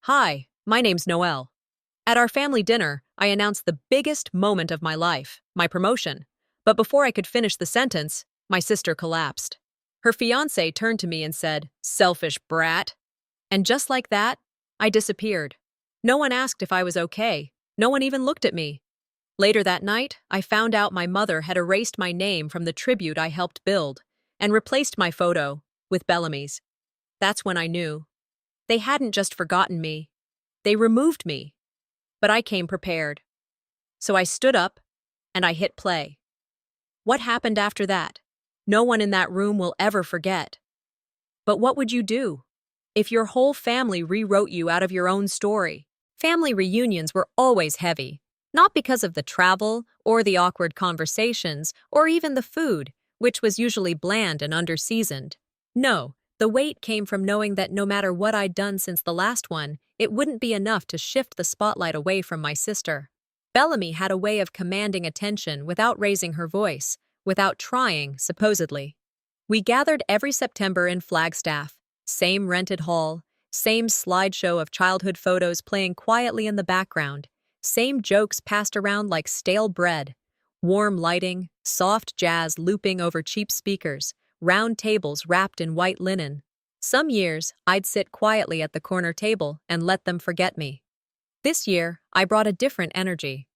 Hi, my name's Noelle. At our family dinner, I announced the biggest moment of my life, my promotion. But before I could finish the sentence, my sister collapsed. Her fiancé turned to me and said, "Selfish brat." And just like that, I disappeared. No one asked if I was okay. No one even looked at me. Later that night, I found out my mother had erased my name from the tribute I helped build and replaced my photo with Bellamy's. That's when I knew. They hadn't just forgotten me. They removed me. But I came prepared. So I stood up and I hit play. What happened after that? No one in that room will ever forget. But what would you do if your whole family rewrote you out of your own story? Family reunions were always heavy, not because of the travel or the awkward conversations or even the food, which was usually bland and underseasoned. No, the weight came from knowing that no matter what I'd done since the last one, it wouldn't be enough to shift the spotlight away from my sister. Bellamy had a way of commanding attention without raising her voice, without trying, supposedly. We gathered every September in Flagstaff, same rented hall, same slideshow of childhood photos playing quietly in the background, same jokes passed around like stale bread, warm lighting, soft jazz looping over cheap speakers, round tables wrapped in white linen. Some years, I'd sit quietly at the corner table and let them forget me. This year, I brought a different energy.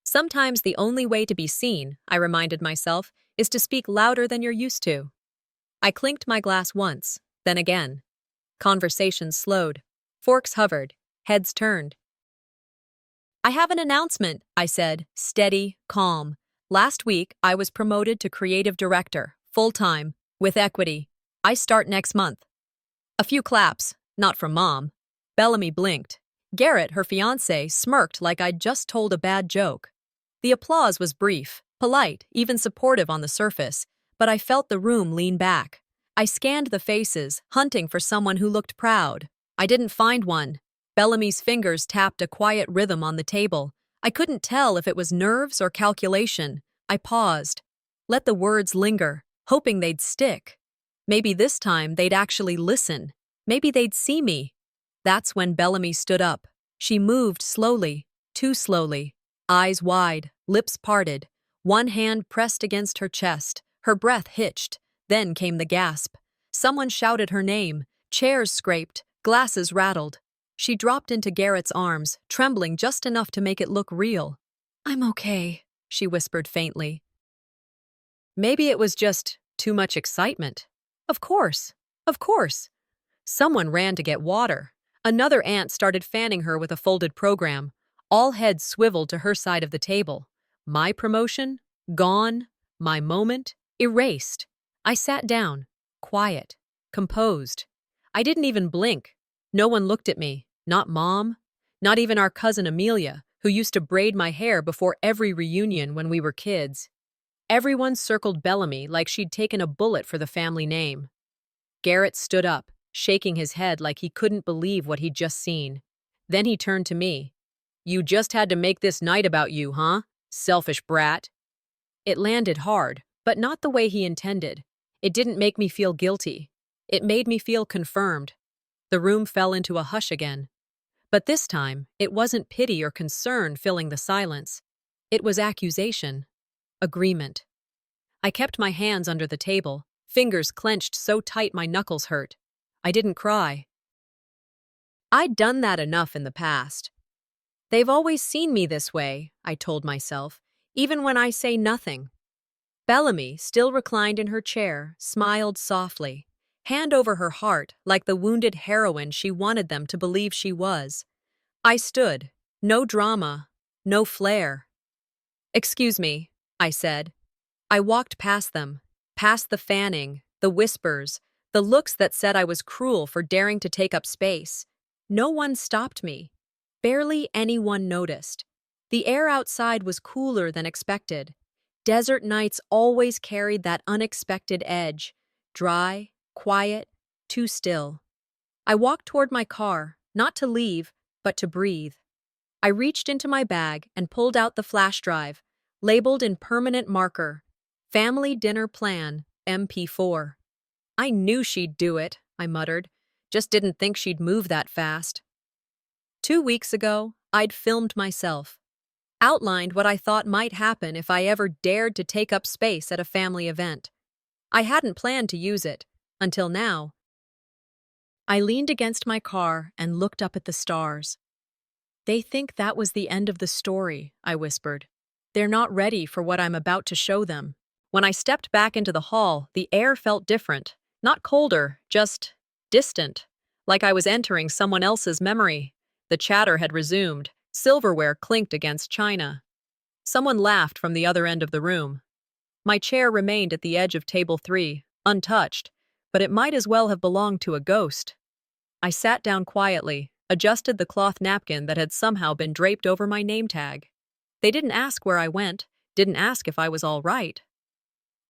Sometimes the only way to be seen, I reminded myself, is to speak louder than you're used to. I clinked my glass once, then again. Conversations slowed. Forks hovered. Heads turned. "I have an announcement," I said, steady, calm. "Last week, I was promoted to creative director, full-time, with equity. I start next month." A few claps, not from Mom. Bellamy blinked. Garrett, her fiancé, smirked like I'd just told a bad joke. The applause was brief, polite, even supportive on the surface, but I felt the room lean back. I scanned the faces, hunting for someone who looked proud. I didn't find one. Bellamy's fingers tapped a quiet rhythm on the table. I couldn't tell if it was nerves or calculation. I paused. Let the words linger, hoping they'd stick. Maybe this time they'd actually listen. Maybe they'd see me. That's when Bellamy stood up. She moved slowly, too slowly, eyes wide, lips parted, one hand pressed against her chest, her breath hitched. Then came the gasp. Someone shouted her name. Chairs scraped, glasses rattled. She dropped into Garrett's arms, trembling just enough to make it look real. "I'm okay," she whispered faintly. Maybe it was just too much excitement. Of course, of course. Someone ran to get water. Another aunt started fanning her with a folded program. All heads swiveled to her side of the table. My promotion? Gone. My moment? Erased. I sat down, quiet, composed. I didn't even blink. No one looked at me, not Mom, not even our cousin Amelia, who used to braid my hair before every reunion when we were kids. Everyone circled Bellamy like she'd taken a bullet for the family name. Garrett stood up, shaking his head like he couldn't believe what he'd just seen. Then he turned to me. "You just had to make this night about you, huh? Selfish brat." It landed hard, but not the way he intended. It didn't make me feel guilty. It made me feel confirmed. The room fell into a hush again. But this time, it wasn't pity or concern filling the silence. It was accusation. Agreement. I kept my hands under the table, fingers clenched so tight my knuckles hurt. I didn't cry. I'd done that enough in the past. They've always seen me this way, I told myself, even when I say nothing. Bellamy, still reclined in her chair, smiled softly, hand over her heart like the wounded heroine she wanted them to believe she was. I stood. No drama, no flair. "Excuse me," I said. I walked past them, past the fanning, the whispers, the looks that said I was cruel for daring to take up space. No one stopped me. Barely anyone noticed. The air outside was cooler than expected. Desert nights always carried that unexpected edge. Dry, quiet, too still. I walked toward my car, not to leave, but to breathe. I reached into my bag and pulled out the flash drive, labeled in permanent marker, "Family Dinner Plan, MP4. "I knew she'd do it," I muttered. "Just didn't think she'd move that fast." 2 weeks ago, I'd filmed myself, outlined what I thought might happen if I ever dared to take up space at a family event. I hadn't planned to use it, until now. I leaned against my car and looked up at the stars. "They think that was the end of the story," I whispered. "They're not ready for what I'm about to show them." When I stepped back into the hall, the air felt different. Not colder, just distant, like I was entering someone else's memory. The chatter had resumed. Silverware clinked against china. Someone laughed from the other end of the room. My chair remained at the edge of table 3, untouched, but it might as well have belonged to a ghost. I sat down quietly, adjusted the cloth napkin that had somehow been draped over my name tag. They didn't ask where I went, didn't ask if I was all right.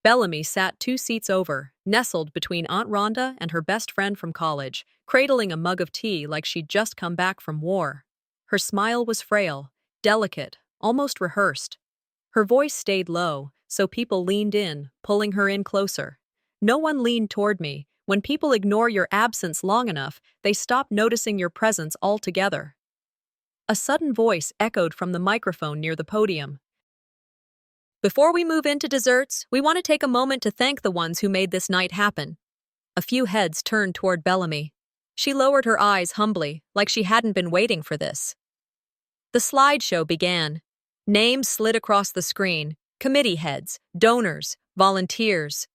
Bellamy sat 2 seats over, nestled between Aunt Rhonda and her best friend from college, cradling a mug of tea like she'd just come back from war. Her smile was frail, delicate, almost rehearsed. Her voice stayed low, so people leaned in, pulling her in closer. No one leaned toward me. When people ignore your absence long enough, they stop noticing your presence altogether. A sudden voice echoed from the microphone near the podium. "Before we move into desserts, we want to take a moment to thank the ones who made this night happen." A few heads turned toward Bellamy. She lowered her eyes humbly, like she hadn't been waiting for this. The slideshow began. Names slid across the screen: committee heads, donors, volunteers.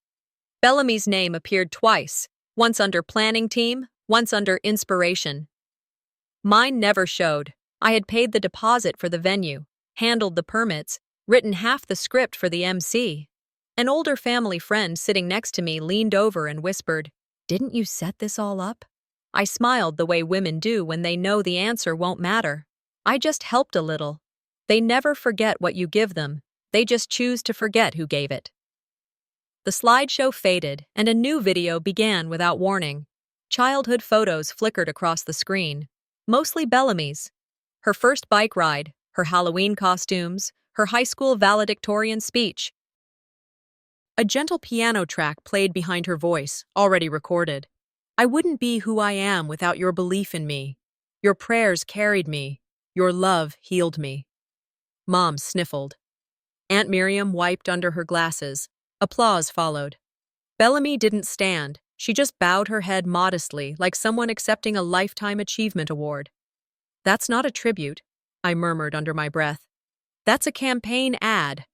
Bellamy's name appeared twice, once under planning team, once under inspiration. Mine never showed. I had paid the deposit for the venue, handled the permits, written half the script for the MC. An older family friend sitting next to me leaned over and whispered, "Didn't you set this all up?" I smiled the way women do when they know the answer won't matter. I just helped a little. They never forget what you give them. They just choose to forget who gave it. The slideshow faded, and a new video began without warning. Childhood photos flickered across the screen, mostly Bellamy's. Her first bike ride, her Halloween costumes, her high school valedictorian speech. A gentle piano track played behind her voice, already recorded. "I wouldn't be who I am without your belief in me. Your prayers carried me. Your love healed me." Mom sniffled. Aunt Miriam wiped under her glasses. Applause followed. Bellamy didn't stand. She just bowed her head modestly, like someone accepting a Lifetime Achievement Award. "That's not a tribute," I murmured under my breath. "That's a campaign ad."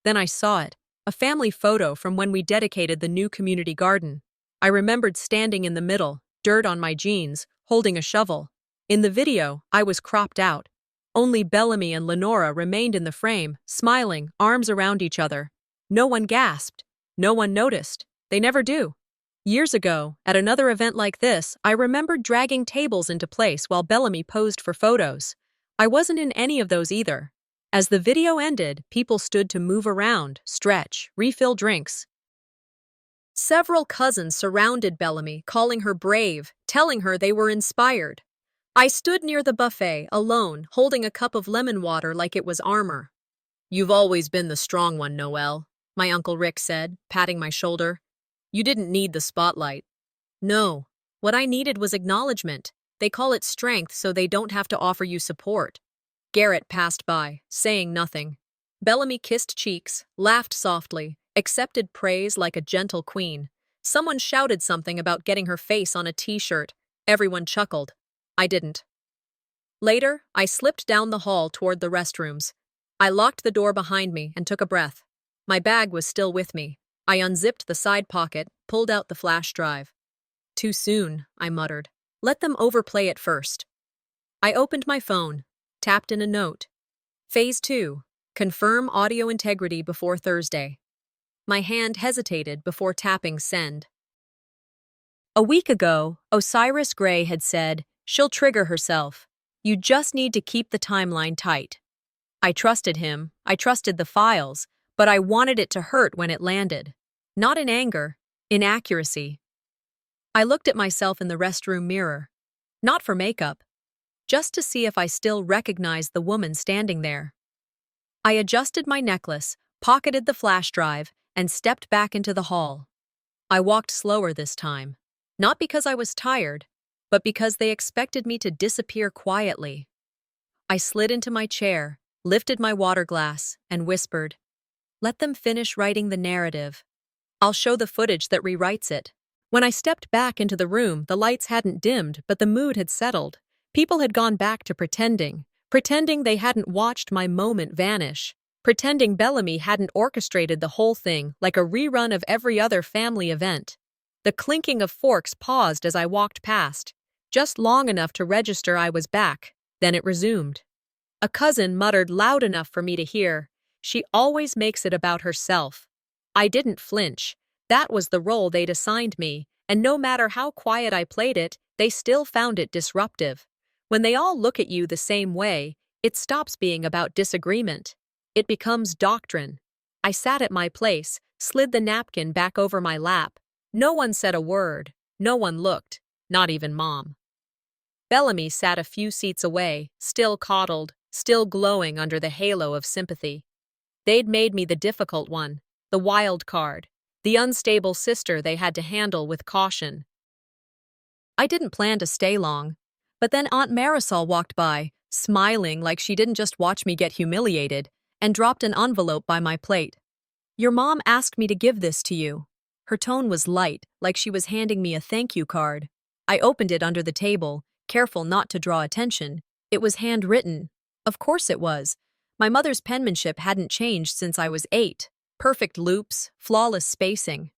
Then I saw it, a family photo from when we dedicated the new community garden. I remembered standing in the middle, dirt on my jeans, holding a shovel. In the video, I was cropped out. Only Bellamy and Lenora remained in the frame, smiling, arms around each other. No one gasped. No one noticed. They never do. Years ago, at another event like this, I remembered dragging tables into place while Bellamy posed for photos. I wasn't in any of those either. As the video ended, people stood to move around, stretch, refill drinks. Several cousins surrounded Bellamy, calling her brave, telling her they were inspired. I stood near the buffet, alone, holding a cup of lemon water like it was armor. "You've always been the strong one, Noelle," my Uncle Rick said, patting my shoulder. "You didn't need the spotlight." "No. What I needed was acknowledgement. They call it strength so they don't have to offer you support." Garrett passed by, saying nothing. Bellamy kissed cheeks, laughed softly, accepted praise like a gentle queen. Someone shouted something about getting her face on a t-shirt. Everyone chuckled. I didn't. Later, I slipped down the hall toward the restrooms. I locked the door behind me and took a breath. My bag was still with me. I unzipped the side pocket, pulled out the flash drive. "Too soon," I muttered. "Let them overplay it first." I opened my phone, tapped in a note. Phase 2. Confirm audio integrity before Thursday. My hand hesitated before tapping send. A week ago, Osiris Gray had said, "She'll trigger herself. You just need to keep the timeline tight." I trusted him, I trusted the files, but I wanted it to hurt when it landed. Not in anger, in accuracy. I looked at myself in the restroom mirror. Not for makeup. Just to see if I still recognized the woman standing there. I adjusted my necklace, pocketed the flash drive, and stepped back into the hall. I walked slower this time. Not because I was tired, but because they expected me to disappear quietly. I slid into my chair, lifted my water glass, and whispered, "Let them finish writing the narrative. I'll show the footage that rewrites it." When I stepped back into the room, the lights hadn't dimmed, but the mood had settled. People had gone back to pretending they hadn't watched my moment vanish, pretending Bellamy hadn't orchestrated the whole thing like a rerun of every other family event. The clinking of forks paused as I walked past, just long enough to register I was back, then it resumed. A cousin muttered loud enough for me to hear, "She always makes it about herself." I didn't flinch. That was the role they'd assigned me, and no matter how quiet I played it, they still found it disruptive. When they all look at you the same way, it stops being about disagreement. It becomes doctrine. I sat at my place, slid the napkin back over my lap. No one said a word. No one looked. Not even Mom. Bellamy sat a few seats away, still coddled, still glowing under the halo of sympathy. They'd made me the difficult one, the wild card, the unstable sister they had to handle with caution. I didn't plan to stay long, but then Aunt Marisol walked by, smiling like she didn't just watch me get humiliated, and dropped an envelope by my plate. "Your mom asked me to give this to you." Her tone was light, like she was handing me a thank you card. I opened it under the table, careful not to draw attention. It was handwritten. Of course it was. My mother's penmanship hadn't changed since I was 8. Perfect loops, flawless spacing.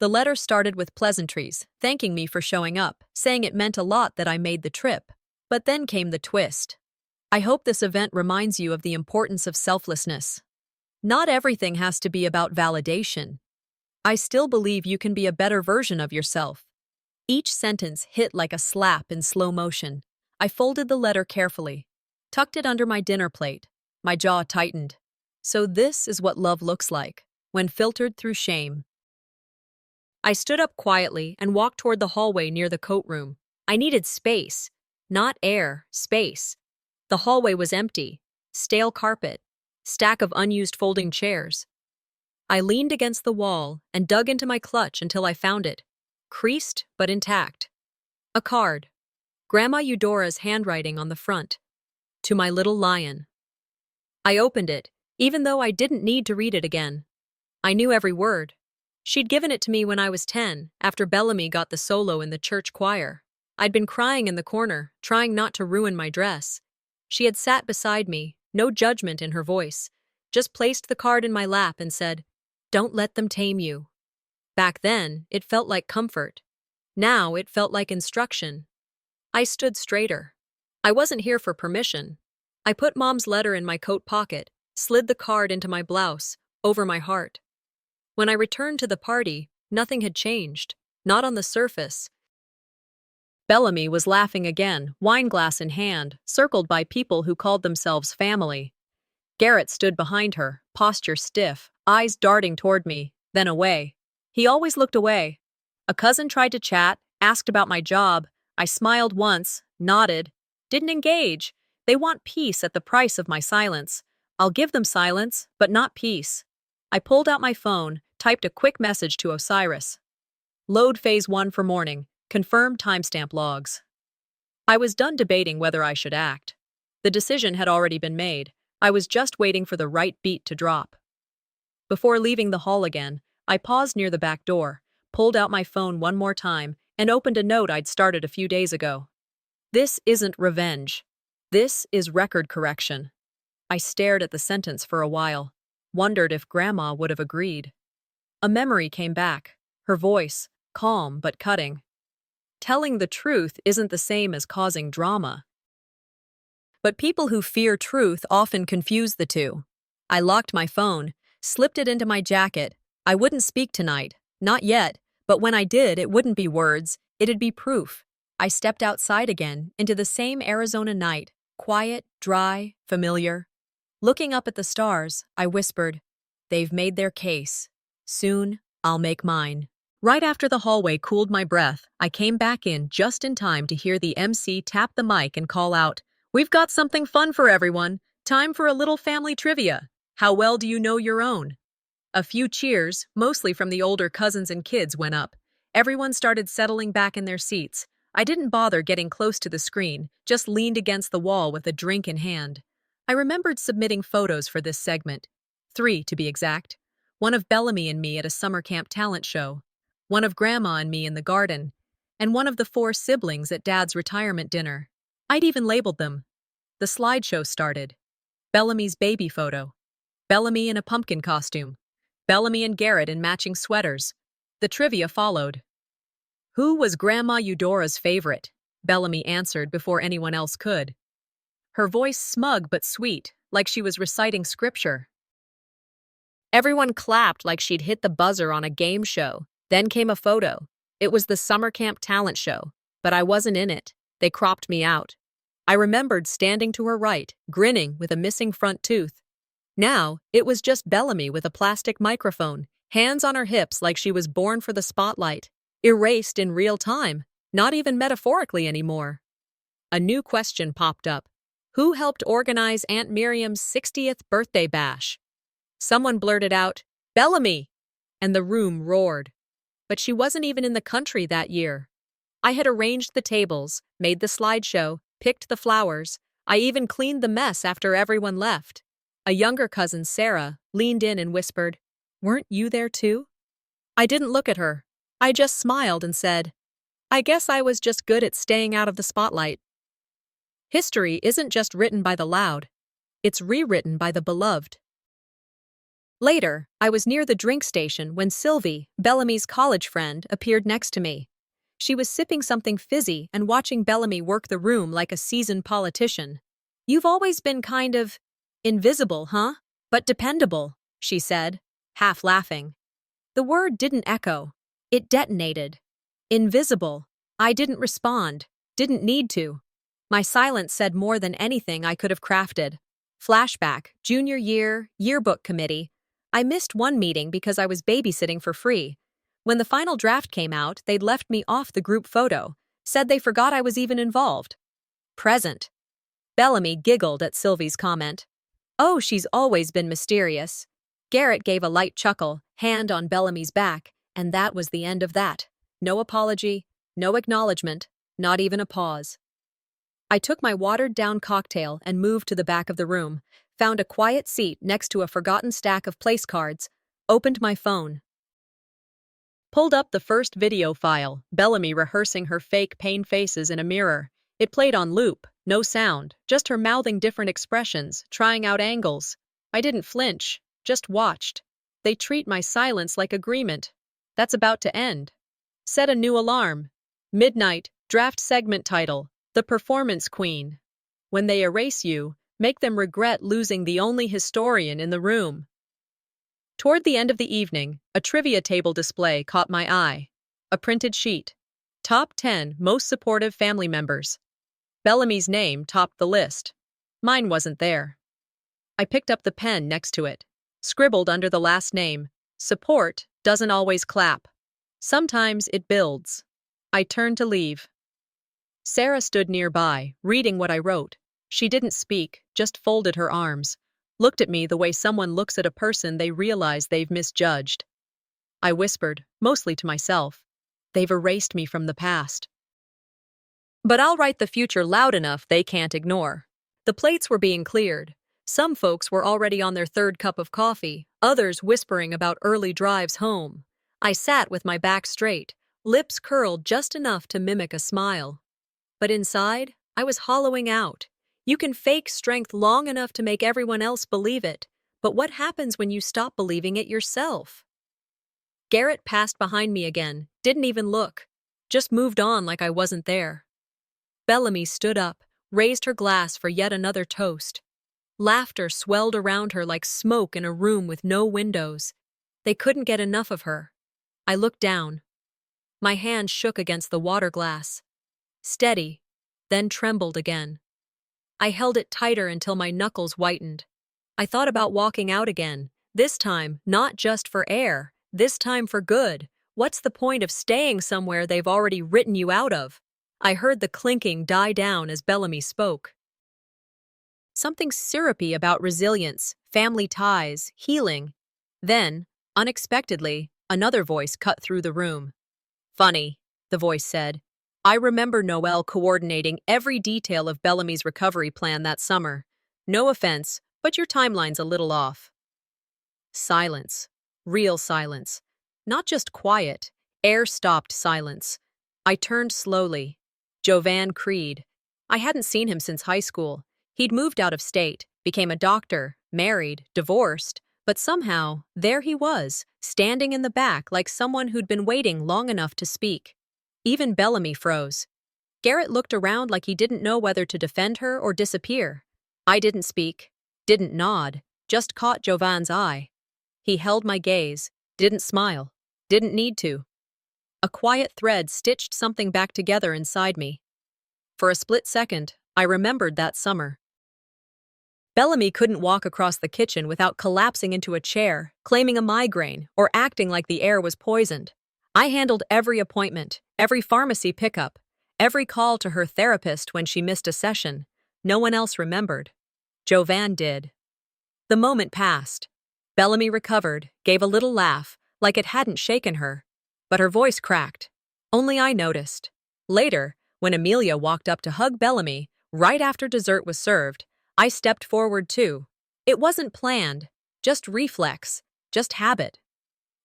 The letter started with pleasantries, thanking me for showing up, saying it meant a lot that I made the trip. But then came the twist. "I hope this event reminds you of the importance of selflessness. Not everything has to be about validation. I still believe you can be a better version of yourself." Each sentence hit like a slap in slow motion. I folded the letter carefully, tucked it under my dinner plate. My jaw tightened. So this is what love looks like, when filtered through shame. I stood up quietly and walked toward the hallway near the coat room. I needed space. Not air, space. The hallway was empty. Stale carpet. Stack of unused folding chairs. I leaned against the wall and dug into my clutch until I found it. Creased, but intact. A card. Grandma Eudora's handwriting on the front. "To my little lion." I opened it, even though I didn't need to read it again. I knew every word. She'd given it to me when I was 10, after Bellamy got the solo in the church choir. I'd been crying in the corner, trying not to ruin my dress. She had sat beside me, no judgment in her voice, just placed the card in my lap and said, "Don't let them tame you." Back then, it felt like comfort. Now it felt like instruction. I stood straighter. I wasn't here for permission. I put Mom's letter in my coat pocket, slid the card into my blouse, over my heart. When I returned to the party, nothing had changed, not on the surface. Bellamy was laughing again, wineglass in hand, circled by people who called themselves family. Garrett stood behind her, posture stiff, eyes darting toward me, then away. He always looked away. A cousin tried to chat, asked about my job. I smiled once, nodded, didn't engage. They want peace at the price of my silence. I'll give them silence, but not peace. I pulled out my phone, typed a quick message to Osiris. "Load phase 1 for morning. Confirm timestamp logs." I was done debating whether I should act. The decision had already been made. I was just waiting for the right beat to drop. Before leaving the hall again, I paused near the back door, pulled out my phone one more time, and opened a note I'd started a few days ago. "This isn't revenge. This is record correction." I stared at the sentence for a while, wondered if Grandma would have agreed. A memory came back, her voice, calm but cutting. Telling the truth isn't the same as causing drama. But people who fear truth often confuse the two. I locked my phone, slipped it into my jacket. I wouldn't speak tonight, not yet, but when I did, it wouldn't be words, it'd be proof. I stepped outside again, into the same Arizona night, quiet, dry, familiar. Looking up at the stars, I whispered, "They've made their case. Soon, I'll make mine." Right after the hallway cooled my breath, I came back in just in time to hear the MC tap the mic and call out, "We've got something fun for everyone. Time for a little family trivia. How well do you know your own?" A few cheers, mostly from the older cousins and kids, went up. Everyone started settling back in their seats. I didn't bother getting close to the screen, just leaned against the wall with a drink in hand. I remembered submitting photos for this segment. 3, to be exact. One of Bellamy and me at a summer camp talent show, one of Grandma and me in the garden, and one of the 4 siblings at Dad's retirement dinner. I'd even labeled them. The slideshow started. Bellamy's baby photo. Bellamy in a pumpkin costume. Bellamy and Garrett in matching sweaters. The trivia followed. Who was Grandma Eudora's favorite? Bellamy answered before anyone else could. Her voice smug but sweet, like she was reciting scripture. Everyone clapped like she'd hit the buzzer on a game show. Then came a photo. It was the summer camp talent show, but I wasn't in it. They cropped me out. I remembered standing to her right, grinning with a missing front tooth. Now, it was just Bellamy with a plastic microphone, hands on her hips like she was born for the spotlight. Erased in real time, not even metaphorically anymore. A new question popped up. Who helped organize Aunt Miriam's 60th birthday bash? Someone blurted out, "Bellamy!" and the room roared. But she wasn't even in the country that year. I had arranged the tables, made the slideshow, picked the flowers. I even cleaned the mess after everyone left. A younger cousin, Sarah, leaned in and whispered, "Weren't you there too?" I didn't look at her. I just smiled and said, "I guess I was just good at staying out of the spotlight." History isn't just written by the loud. It's rewritten by the beloved. Later, I was near the drink station when Sylvie, Bellamy's college friend, appeared next to me. She was sipping something fizzy and watching Bellamy work the room like a seasoned politician. "You've always been kind of invisible, huh? But dependable," she said, half laughing. The word didn't echo. It detonated. Invisible. I didn't respond. Didn't need to. My silence said more than anything I could have crafted. Flashback, junior year, yearbook committee. I missed one meeting because I was babysitting for free. When the final draft came out, they'd left me off the group photo, said they forgot I was even involved. Present. Bellamy giggled at Sylvie's comment. "Oh, she's always been mysterious." Garrett gave a light chuckle, hand on Bellamy's back, and that was the end of that. No apology, no acknowledgement, not even a pause. I took my watered-down cocktail and moved to the back of the room, found a quiet seat next to a forgotten stack of place cards, opened my phone. Pulled up the first video file, Bellamy rehearsing her fake pain faces in a mirror. It played on loop, no sound, just her mouthing different expressions, trying out angles. I didn't flinch, just watched. They treat my silence like agreement. That's about to end. Set a new alarm. Midnight, draft segment title, The Performance Queen. When they erase you, make them regret losing the only historian in the room. Toward the end of the evening, a trivia table display caught my eye. A printed sheet. Top 10 most supportive family members. Bellamy's name topped the list. Mine wasn't there. I picked up the pen next to it. Scribbled under the last name, "Support doesn't always clap. Sometimes it builds." I turned to leave. Sarah stood nearby, reading what I wrote. She didn't speak, just folded her arms, looked at me the way someone looks at a person they realize they've misjudged. I whispered, mostly to myself, "They've erased me from the past. But I'll write the future loud enough they can't ignore." The plates were being cleared. Some folks were already on their 3rd cup of coffee, others whispering about early drives home. I sat with my back straight, lips curled just enough to mimic a smile. But inside, I was hollowing out. You can fake strength long enough to make everyone else believe it, but what happens when you stop believing it yourself? Garrett passed behind me again, didn't even look, just moved on like I wasn't there. Bellamy stood up, raised her glass for yet another toast. Laughter swelled around her like smoke in a room with no windows. They couldn't get enough of her. I looked down. My hand shook against the water glass. Steady, then trembled again. I held it tighter until my knuckles whitened. I thought about walking out again, this time not just for air, this time for good. What's the point of staying somewhere they've already written you out of? I heard the clinking die down as Bellamy spoke. Something syrupy about resilience, family ties, healing. Then, unexpectedly, another voice cut through the room. "Funny," the voice said. I remember Noelle coordinating every detail of Bellamy's recovery plan that summer. No offense, but your timeline's a little off. Silence. Real silence. Not just quiet, air-stopped silence. I turned slowly. Jovan Creed. I hadn't seen him since high school. He'd moved out of state, became a doctor, married, divorced, but somehow, there he was, standing in the back like someone who'd been waiting long enough to speak. Even Bellamy froze. Garrett looked around like he didn't know whether to defend her or disappear. I didn't speak, didn't nod, just caught Jovan's eye. He held my gaze, didn't smile, didn't need to. A quiet thread stitched something back together inside me. For a split second, I remembered that summer. Bellamy couldn't walk across the kitchen without collapsing into a chair, claiming a migraine, or acting like the air was poisoned. I handled every appointment, every pharmacy pickup, every call to her therapist when she missed a session. No one else remembered. Jovan did. The moment passed. Bellamy recovered, gave a little laugh, like it hadn't shaken her. But her voice cracked. Only I noticed. Later, when Amelia walked up to hug Bellamy, right after dessert was served, I stepped forward too. It wasn't planned, just reflex, just habit.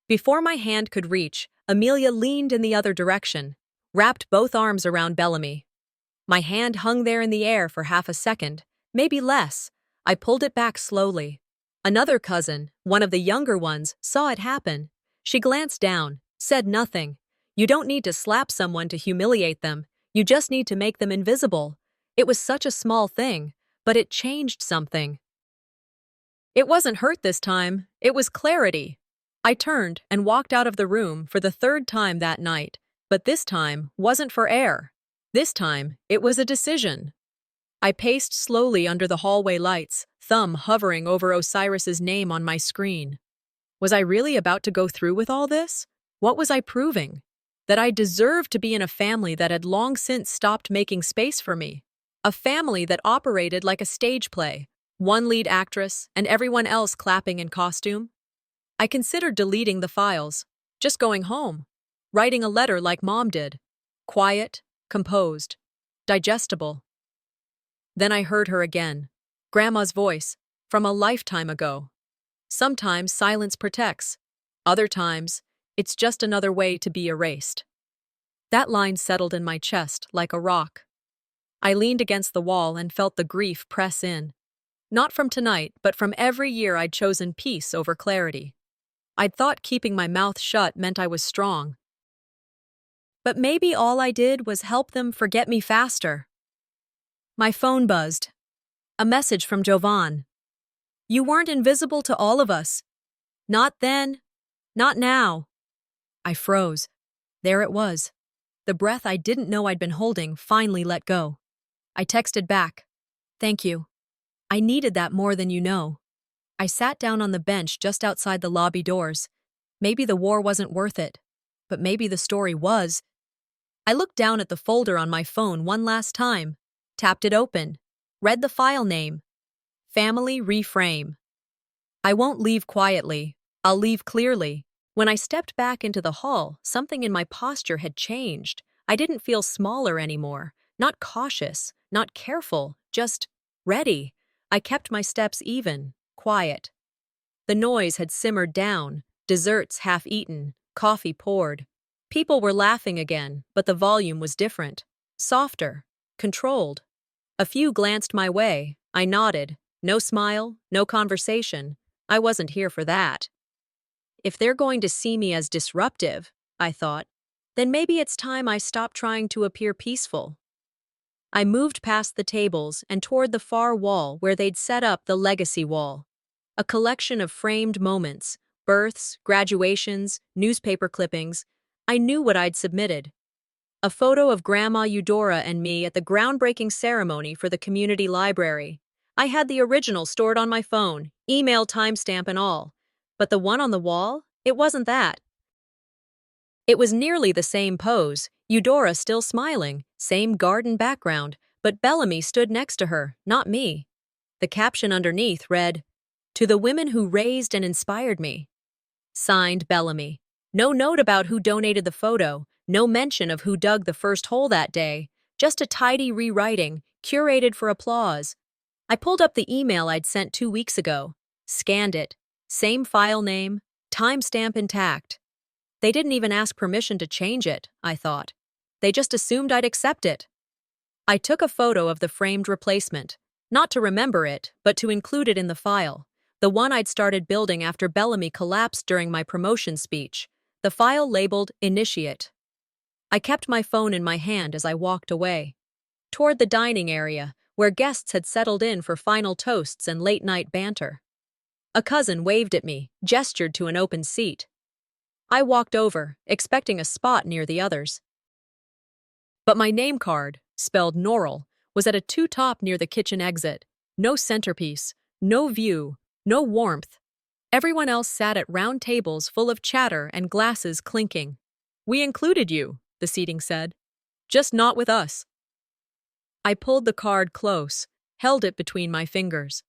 Before my hand could reach, Amelia leaned in the other direction, wrapped both arms around Bellamy. My hand hung there in the air for half a second, maybe less. I pulled it back slowly. Another cousin, one of the younger ones, saw it happen. She glanced down, said nothing. You don't need to slap someone to humiliate them. You just need to make them invisible. It was such a small thing, but it changed something. It wasn't hurt this time, it was clarity. I turned and walked out of the room for the third time that night, but this time wasn't for air. This time, it was a decision. I paced slowly under the hallway lights, thumb hovering over Osiris's name on my screen. Was I really about to go through with all this? What was I proving? That I deserved to be in a family that had long since stopped making space for me. A family that operated like a stage play, one lead actress and everyone else clapping in costume. I considered deleting the files, just going home, writing a letter like Mom did. Quiet, composed, digestible. Then I heard her again. Grandma's voice, from a lifetime ago. Sometimes silence protects. Other times, it's just another way to be erased. That line settled in my chest like a rock. I leaned against the wall and felt the grief press in. Not from tonight, but from every year I'd chosen peace over clarity. I'd thought keeping my mouth shut meant I was strong. But maybe all I did was help them forget me faster. My phone buzzed. A message from Jovan. You weren't invisible to all of us. Not then. Not now. I froze. There it was. The breath I didn't know I'd been holding finally let go. I texted back. Thank you. I needed that more than you know. I sat down on the bench just outside the lobby doors. Maybe the war wasn't worth it, but maybe the story was. I looked down at the folder on my phone one last time, tapped it open, read the file name. Family Reframe. I won't leave quietly, I'll leave clearly. When I stepped back into the hall, something in my posture had changed. I didn't feel smaller anymore, not cautious, not careful, just ready. I kept my steps even, quiet. The noise had simmered down, desserts half eaten, coffee poured. People were laughing again, but the volume was different, softer, controlled. A few glanced my way. I nodded. No smile, no conversation. I wasn't here for that. If they're going to see me as disruptive, I thought, then maybe it's time I stop trying to appear peaceful. I moved past the tables and toward the far wall where they'd set up the legacy wall. A collection of framed moments, births, graduations, newspaper clippings. I knew what I'd submitted. A photo of Grandma Eudora and me at the groundbreaking ceremony for the community library. I had the original stored on my phone, email timestamp and all. But the one on the wall, it wasn't that. It was nearly the same pose, Eudora still smiling, same garden background, but Bellamy stood next to her, not me. The caption underneath read, "To the women who raised and inspired me." Signed Bellamy. No note about who donated the photo, No mention of who dug the first hole that day, just a tidy rewriting, curated for applause. I pulled up the email I'd sent 2 weeks ago, scanned it, same file name, timestamp intact. They didn't even ask permission to change it, I thought. They just assumed I'd accept it. I took a photo of the framed replacement, not to remember it, but to include it in the file, the one I'd started building after Bellamy collapsed during my promotion speech, the file labeled Initiate. I kept my phone in my hand as I walked away, toward the dining area, where guests had settled in for final toasts and late-night banter. A cousin waved at me, gestured to an open seat. I walked over, expecting a spot near the others. But my name card, spelled Noelle, was at a two-top near the kitchen exit. No centerpiece, no view, no warmth. Everyone else sat at round tables full of chatter and glasses clinking. "We included you," the seating said. "Just not with us." I pulled the card close, held it between my fingers.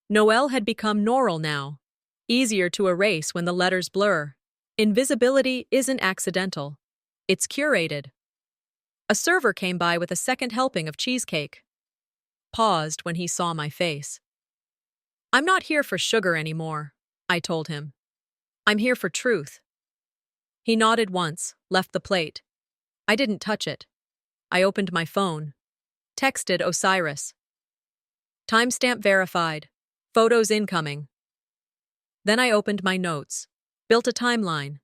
Noelle had become Noelle now. Easier to erase when the letters blur. Invisibility isn't accidental. It's curated. A server came by with a second helping of cheesecake. Paused when he saw my face. "I'm not here for sugar anymore," I told him. "I'm here for truth." He nodded once, left the plate. I didn't touch it. I opened my phone. Texted Osiris. Timestamp verified. Photos incoming. Then I opened my notes. Built a timeline.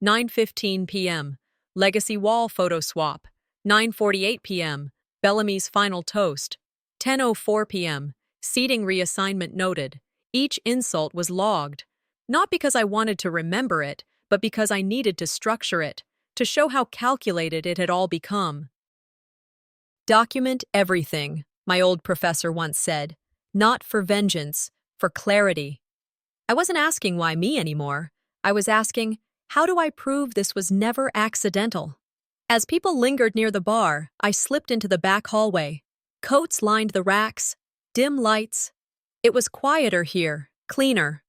9:15 p.m. Legacy wall photo swap. 9:48 p.m. Bellamy's final toast. 10:04 p.m. Seating reassignment noted. Each insult was logged. Not because I wanted to remember it, but because I needed to structure it, to show how calculated it had all become. "Document everything," my old professor once said. "Not for vengeance, for clarity." I wasn't asking why me anymore. I was asking, how do I prove this was never accidental? As people lingered near the bar, I slipped into the back hallway. Coats lined the racks, dim lights. It was quieter here, cleaner.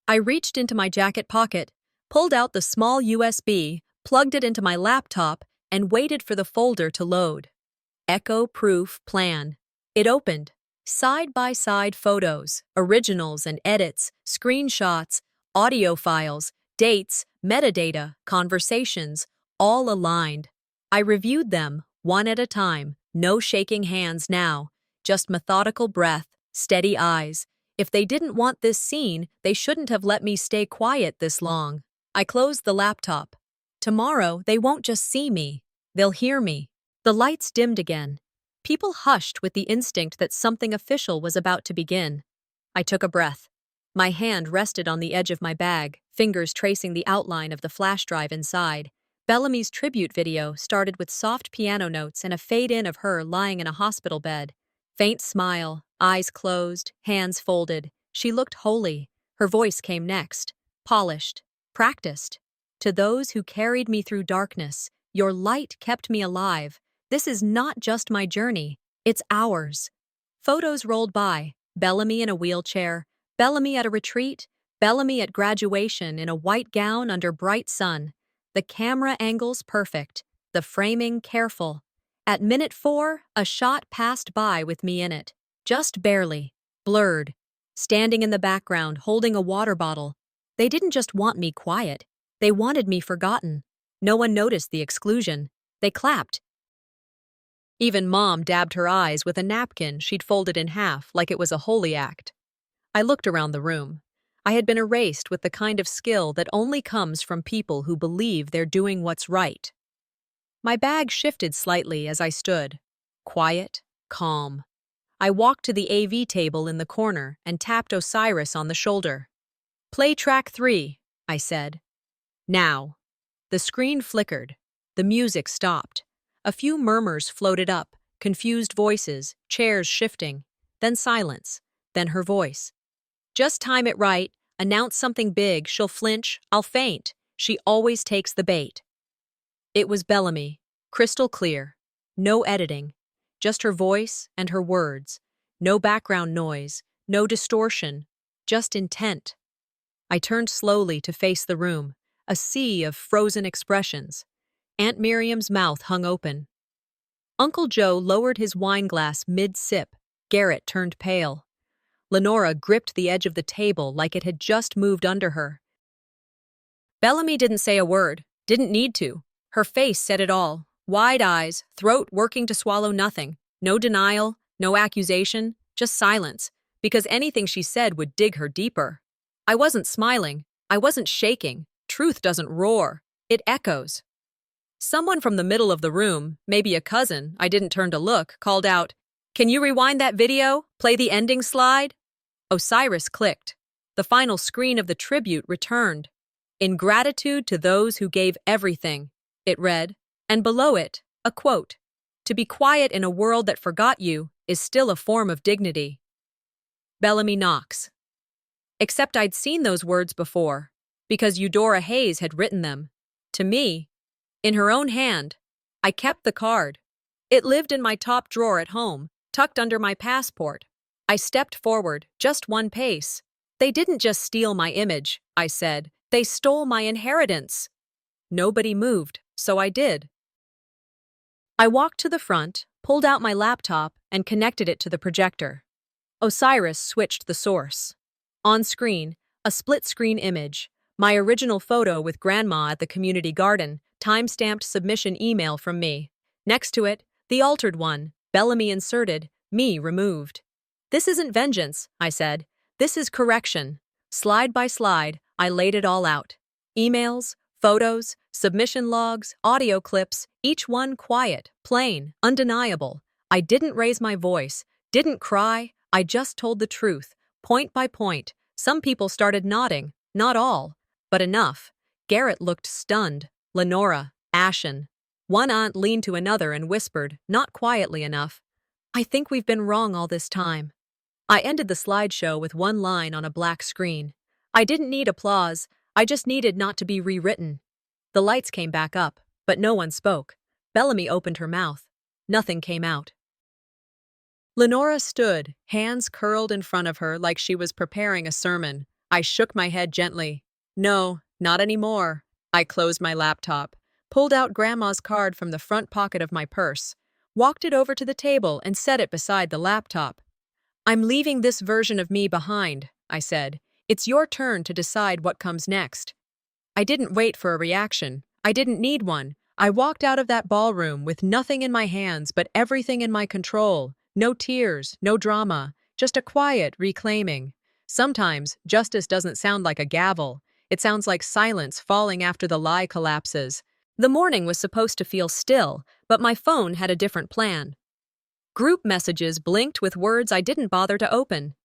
I reached into my jacket pocket, pulled out the small USB, plugged it into my laptop, and waited for the folder to load. Echo-proof plan. It opened. Side-by-side photos, originals and edits, screenshots, audio files, dates, metadata, conversations, all aligned. I reviewed them, one at a time, no shaking hands now, just methodical breath, steady eyes. If they didn't want this seen, they shouldn't have let me stay quiet this long. I closed the laptop. Tomorrow, they won't just see me. They'll hear me. The lights dimmed again. People hushed with the instinct that something official was about to begin. I took a breath. My hand rested on the edge of my bag, fingers tracing the outline of the flash drive inside. Bellamy's tribute video started with soft piano notes and a fade-in of her lying in a hospital bed. Faint smile, eyes closed, hands folded. She looked holy. Her voice came next. Polished. Practiced. "To those who carried me through darkness, your light kept me alive. This is not just my journey, it's ours." Photos rolled by. Bellamy in a wheelchair, Bellamy at a retreat, Bellamy at graduation in a white gown under bright sun. The camera angles perfect, the framing careful. At minute 4, a shot passed by with me in it. Just barely. Blurred. Standing in the background, holding a water bottle. They didn't just want me quiet. They wanted me forgotten. No one noticed the exclusion. They clapped. Even Mom dabbed her eyes with a napkin she'd folded in half like it was a holy act. I looked around the room. I had been erased with the kind of skill that only comes from people who believe they're doing what's right. My bag shifted slightly as I stood. Quiet, calm. I walked to the AV table in the corner and tapped Osiris on the shoulder. "Play track 3, I said. "Now." The screen flickered. The music stopped. A few murmurs floated up, confused voices, chairs shifting. Then silence. Then her voice. "Just time it right. Announce something big. She'll flinch. I'll faint. She always takes the bait." It was Bellamy, crystal clear. No editing. Just her voice and her words. No background noise. No distortion. Just intent. I turned slowly to face the room, a sea of frozen expressions. Aunt Miriam's mouth hung open. Uncle Joe lowered his wine glass mid-sip. Garrett turned pale. Lenora gripped the edge of the table like it had just moved under her. Bellamy didn't say a word, didn't need to. Her face said it all. Wide eyes, throat working to swallow nothing. No denial, no accusation, just silence, because anything she said would dig her deeper. I wasn't smiling. I wasn't shaking. Truth doesn't roar. It echoes. Someone from the middle of the room, maybe a cousin, I didn't turn to look, called out, "Can you rewind that video? Play the ending slide?" Osiris clicked. The final screen of the tribute returned. "In gratitude to those who gave everything," it read, and below it, a quote. "To be quiet in a world that forgot you is still a form of dignity." Bellamy Knox. Except I'd seen those words before, because Eudora Hayes had written them. To me, in her own hand. I kept the card. It lived in my top drawer at home, tucked under my passport. I stepped forward, just one pace. "They didn't just steal my image," I said. "They stole my inheritance." Nobody moved, so I did. I walked to the front, pulled out my laptop, and connected it to the projector. Osiris switched the source. On screen, a split-screen image, my original photo with Grandma at the community garden, time-stamped submission email from me. Next to it, the altered one, Bellamy inserted, me removed. "This isn't vengeance," I said. "This is correction." Slide by slide, I laid it all out. Emails, photos, submission logs, audio clips, each one quiet, plain, undeniable. I didn't raise my voice, didn't cry, I just told the truth, point by point. Some people started nodding, not all, but enough. Garrett looked stunned. Lenora, ashen. One aunt leaned to another and whispered, not quietly enough, "I think we've been wrong all this time." I ended the slideshow with one line on a black screen. I didn't need applause, I just needed not to be rewritten. The lights came back up, but no one spoke. Bellamy opened her mouth. Nothing came out. Lenora stood, hands curled in front of her like she was preparing a sermon. I shook my head gently. "No, not anymore." I closed my laptop, pulled out Grandma's card from the front pocket of my purse, walked it over to the table and set it beside the laptop. "I'm leaving this version of me behind," I said. "It's your turn to decide what comes next." I didn't wait for a reaction. I didn't need one. I walked out of that ballroom with nothing in my hands but everything in my control. No tears, no drama, just a quiet reclaiming. Sometimes justice doesn't sound like a gavel. It sounds like silence falling after the lie collapses. The morning was supposed to feel still, but my phone had a different plan. Group messages blinked with words I didn't bother to open.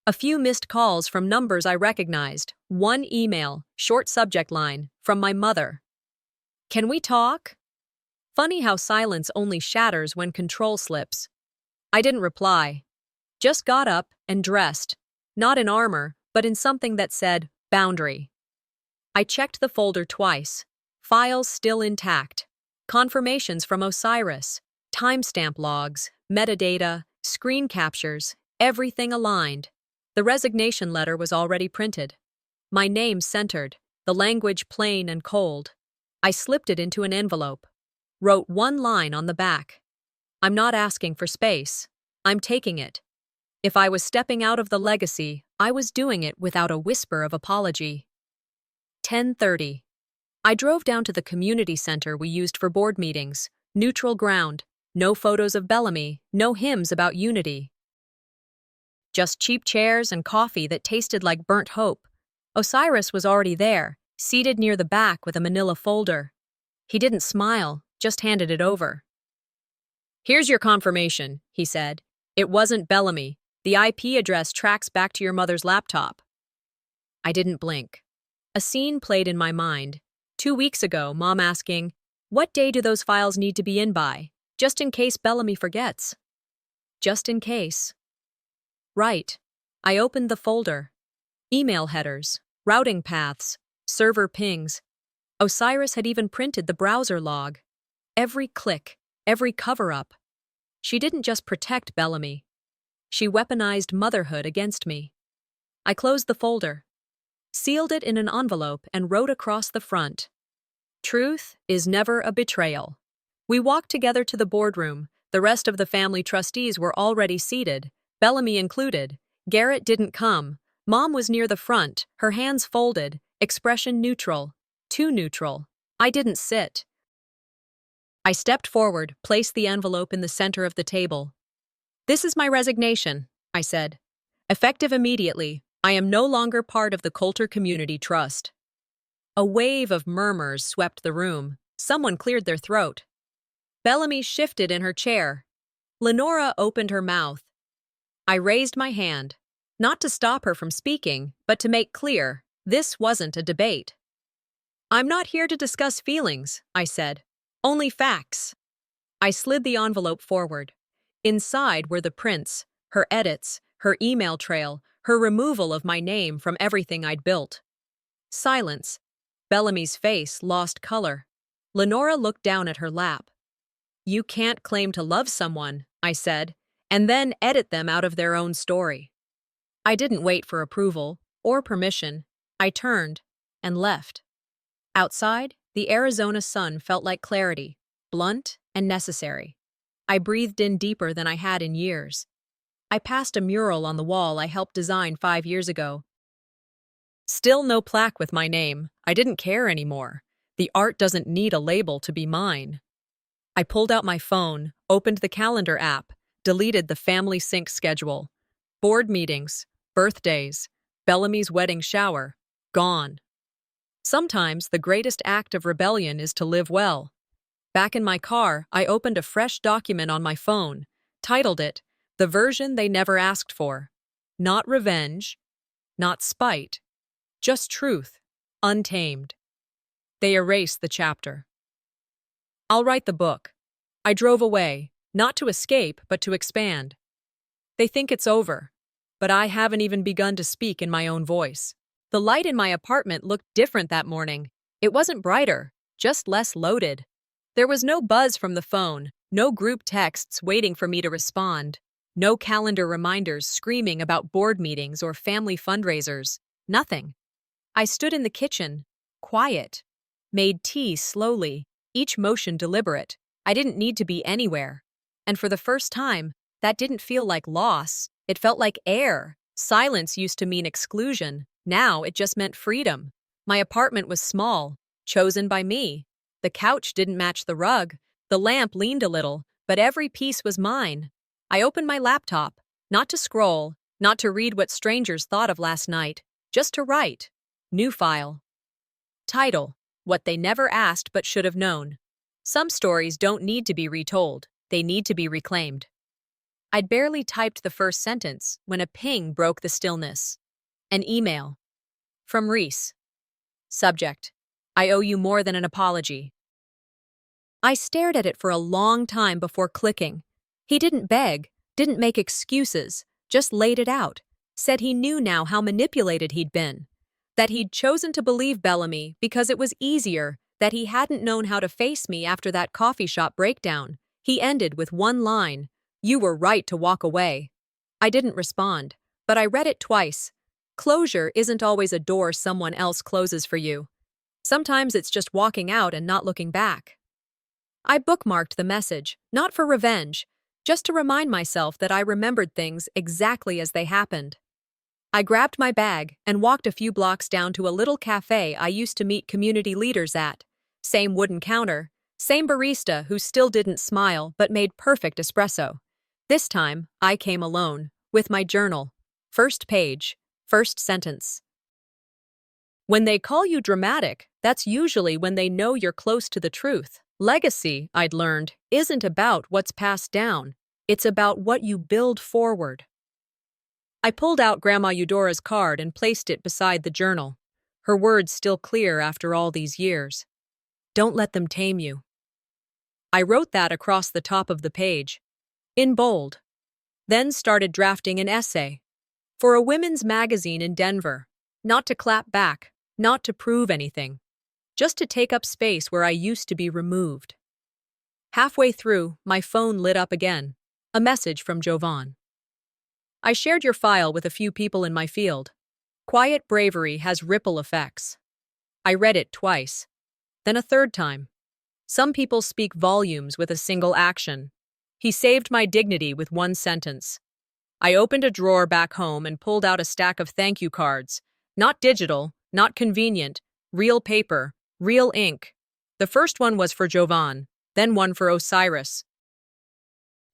A few missed calls from numbers I recognized. One email, short subject line, from my mother. "Can we talk?" Funny how silence only shatters when control slips. I didn't reply. Just got up and dressed. Not in armor, but in something that said, boundary. I checked the folder twice. Files still intact. Confirmations from Osiris. Timestamp logs, metadata, screen captures, everything aligned. The resignation letter was already printed. My name centered, the language plain and cold. I slipped it into an envelope. Wrote one line on the back. "I'm not asking for space. I'm taking it." If I was stepping out of the legacy, I was doing it without a whisper of apology. 10:30. I drove down to the community center we used for board meetings. Neutral ground. No photos of Bellamy, no hymns about unity. Just cheap chairs and coffee that tasted like burnt hope. Osiris was already there, seated near the back with a manila folder. He didn't smile, just handed it over. "Here's your confirmation," he said. "It wasn't Bellamy. The IP address tracks back to your mother's laptop." I didn't blink. A scene played in my mind. 2 weeks ago, Mom asking, "What day do those files need to be in by? Just in case Bellamy forgets." Just in case. Right. I opened the folder. Email headers, routing paths, server pings. Osiris had even printed the browser log. Every click, every cover-up. She didn't just protect Bellamy. She weaponized motherhood against me. I closed the folder, sealed it in an envelope, and wrote across the front, Truth is never a betrayal. We walked together to the boardroom. The rest of the family trustees were already seated, Bellamy included. Garrett didn't come. Mom was near the front, her hands folded, expression neutral. Too neutral. I didn't sit. I stepped forward, placed the envelope in the center of the table. "This is my resignation," I said. "Effective immediately. I am no longer part of the Coulter Community Trust." A wave of murmurs swept the room. Someone cleared their throat. Bellamy shifted in her chair. Lenora opened her mouth. I raised my hand, not to stop her from speaking, but to make clear, this wasn't a debate. "I'm not here to discuss feelings," I said. "Only facts." I slid the envelope forward. Inside were the prints, her edits, her email trail, her removal of my name from everything I'd built. Silence. Bellamy's face lost color. Lenora looked down at her lap. "You can't claim to love someone," I said, "and then edit them out of their own story." I didn't wait for approval or permission. I turned and left. Outside, the Arizona sun felt like clarity, blunt and necessary. I breathed in deeper than I had in years. I passed a mural on the wall I helped design 5 years ago. Still no plaque with my name. I didn't care anymore. The art doesn't need a label to be mine. I pulled out my phone, opened the calendar app, deleted the family sync schedule. Board meetings, birthdays, Bellamy's wedding shower, gone. Sometimes the greatest act of rebellion is to live well. Back in my car, I opened a fresh document on my phone, titled it, "The Version They Never Asked For." Not revenge, not spite, just truth, untamed. They erased the chapter. I'll write the book. I drove away, not to escape, but to expand. They think it's over, but I haven't even begun to speak in my own voice. The light in my apartment looked different that morning. It wasn't brighter, just less loaded. There was no buzz from the phone, no group texts waiting for me to respond, no calendar reminders screaming about board meetings or family fundraisers. Nothing. I stood in the kitchen, quiet, made tea slowly, each motion deliberate. I didn't need to be anywhere. And for the first time, that didn't feel like loss. It felt like air. Silence used to mean exclusion. Now it just meant freedom. My apartment was small, chosen by me. The couch didn't match the rug. The lamp leaned a little, but every piece was mine. I opened my laptop, not to scroll, not to read what strangers thought of last night, just to write. New file. Title: What They Never Asked But Should Have Known. Some stories don't need to be retold. They need to be reclaimed. I'd barely typed the first sentence when a ping broke the stillness. An email. From Reese. Subject: I owe you more than an apology. I stared at it for a long time before clicking. He didn't beg, didn't make excuses, just laid it out. Said he knew now how manipulated he'd been. That he'd chosen to believe Bellamy because it was easier, that he hadn't known how to face me after that coffee shop breakdown. He ended with one line: "You were right to walk away." I didn't respond, but I read it twice. Closure isn't always a door someone else closes for you. Sometimes it's just walking out and not looking back. I bookmarked the message, not for revenge, just to remind myself that I remembered things exactly as they happened. I grabbed my bag and walked a few blocks down to a little cafe I used to meet community leaders at. Same wooden counter, same barista who still didn't smile but made perfect espresso. This time, I came alone, with my journal. First page, first sentence. When they call you dramatic, that's usually when they know you're close to the truth. Legacy, I'd learned, isn't about what's passed down. It's about what you build forward. I pulled out Grandma Eudora's card and placed it beside the journal. Her words still clear after all these years. Don't let them tame you. I wrote that across the top of the page, in bold. Then started drafting an essay. For a women's magazine in Denver. Not to clap back, not to prove anything. Just to take up space where I used to be removed. Halfway through, my phone lit up again. A message from Jovan. I shared your file with a few people in my field. Quiet bravery has ripple effects. I read it twice. then a third time. Some people speak volumes with a single action. He saved my dignity with one sentence. I opened a drawer back home and pulled out a stack of thank you cards. Not digital, not convenient, real paper, real ink. The first one was for Jovan, then one for Osiris.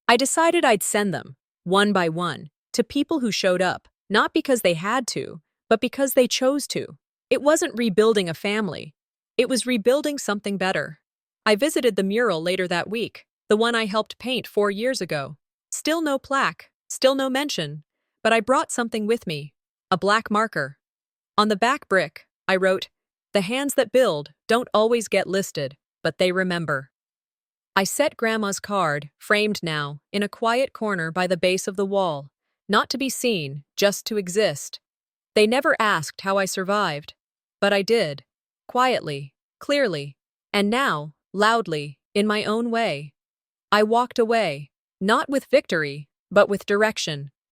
I decided I'd send them, one by one, to people who showed up, not because they had to, but because they chose to. It wasn't rebuilding a family. It was rebuilding something better. I visited the mural later that week, the one I helped paint 4 years ago. Still no plaque, still no mention, but I brought something with me, a black marker. On the back brick, I wrote, "The hands that build don't always get listed, but they remember." I set Grandma's card, framed now, in a quiet corner by the base of the wall, not to be seen, just to exist. They never asked how I survived, but I did, quietly, clearly, and now, loudly, in my own way. I walked away, not with victory, but with direction.